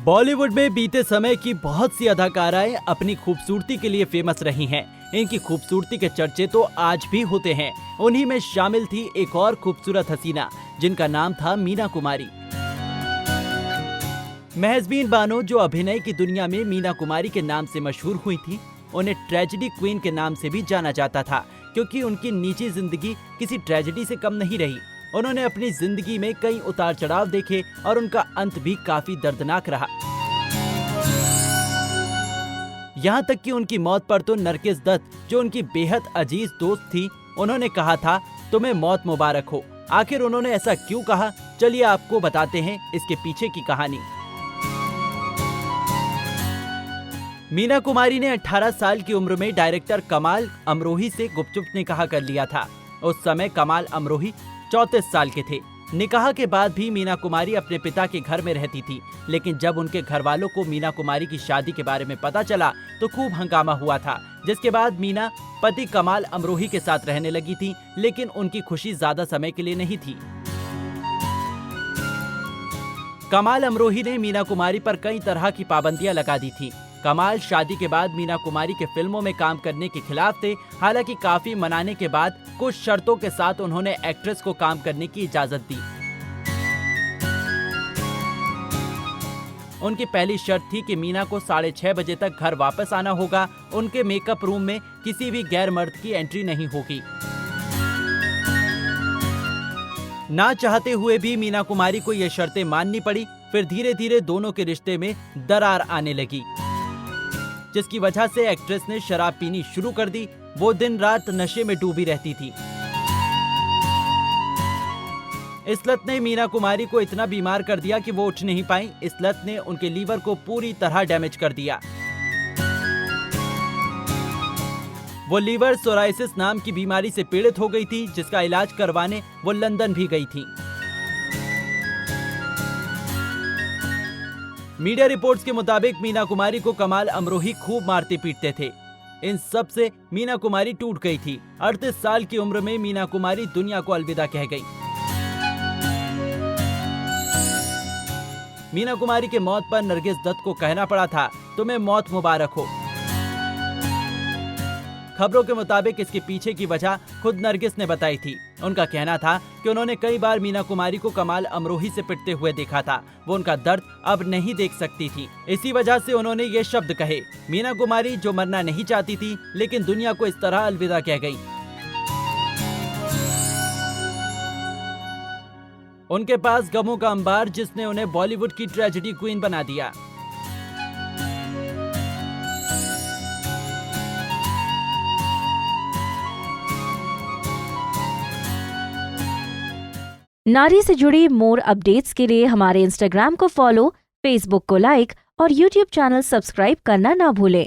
बॉलीवुड में बीते समय की बहुत सी अदाकाराएं अपनी खूबसूरती के लिए फेमस रही हैं। इनकी खूबसूरती के चर्चे तो आज भी होते हैं। उन्हीं में शामिल थी एक और खूबसूरत हसीना जिनका नाम था मीना कुमारी। महजबीन बानो, जो अभिनय की दुनिया में मीना कुमारी के नाम से मशहूर हुई थी, उन्हें ट्रेजेडी क्वीन के नाम से भी जाना जाता था, क्योंकि उनकी निजी जिंदगी किसी ट्रेजेडी से कम नहीं रही। उन्होंने अपनी जिंदगी में कई उतार चढ़ाव देखे और उनका अंत भी काफी दर्दनाक रहा। यहाँ तक कि उनकी मौत पर तो नरगिस दत्त, जो उनकी बेहद अजीज दोस्त थी, उन्होंने कहा था, तुम्हें मौत मुबारक हो। आखिर उन्होंने ऐसा क्यों कहा, चलिए आपको बताते हैं इसके पीछे की कहानी। मीना कुमारी ने 18 साल की उम्र में डायरेक्टर कमाल अमरोही से गुपचुप निकाह कर लिया था। उस समय कमाल अमरोही 34 साल के थे। निकाह के बाद भी मीना कुमारी अपने पिता के घर में रहती थी, लेकिन जब उनके घर वालों को मीना कुमारी की शादी के बारे में पता चला तो खूब हंगामा हुआ था, जिसके बाद मीना पति कमाल अमरोही के साथ रहने लगी थी, लेकिन उनकी खुशी ज्यादा समय के लिए नहीं थी। कमाल अमरोही ने मीना कुमारी पर कई तरह की पाबंदियां लगा दी थी। कमाल शादी के बाद मीना कुमारी के फिल्मों में काम करने के खिलाफ थे। हालांकि काफी मनाने के बाद कुछ शर्तों के साथ उन्होंने एक्ट्रेस को काम करने की इजाजत दी। उनकी पहली शर्त थी कि मीना को 6:30 बजे तक घर वापस आना होगा। उनके मेकअप रूम में किसी भी गैर मर्द की एंट्री नहीं होगी। ना चाहते हुए भी मीना कुमारी को ये शर्तें माननी पड़ी। फिर धीरे धीरे दोनों के रिश्ते में दरार आने लगी, जिसकी वजह से एक्ट्रेस ने शराब पीनी शुरू कर दी। वो दिन रात नशे में डूबी रहती थी। इस लत ने मीना कुमारी को इतना बीमार कर दिया कि वो उठ नहीं पाई। इस लत ने उनके लीवर को पूरी तरह डैमेज कर दिया। वो लीवर सोराइसिस नाम की बीमारी से पीड़ित हो गई थी, जिसका इलाज करवाने वो लंदन भी गई थी। मीडिया रिपोर्ट्स के मुताबिक मीना कुमारी को कमाल अमरोही खूब मारते पीटते थे। इन सब से मीना कुमारी टूट गई थी। 38 साल की उम्र में मीना कुमारी दुनिया को अलविदा कह गई। मीना कुमारी के मौत पर नरगिस दत्त को कहना पड़ा था, तुम्हें मौत मुबारक हो। खबरों के मुताबिक इसके पीछे की वजह खुद नरगिस ने बताई थी। उनका कहना था कि उन्होंने कई बार मीना कुमारी को कमाल अमरोही से पिटते हुए देखा था। वो उनका दर्द अब नहीं देख सकती थी। इसी वजह से उन्होंने ये शब्द कहे। मीना कुमारी जो मरना नहीं चाहती थी, लेकिन दुनिया को इस तरह अलविदा कह गई। उनके पास गमों का अंबार, जिसने उन्हें बॉलीवुड की ट्रेजेडी क्वीन बना दिया। नारी से जुड़ी मोर अपडेट्स के लिए हमारे इंस्टाग्राम को फॉलो, फेसबुक को लाइक और यूट्यूब चैनल सब्सक्राइब करना ना भूलें।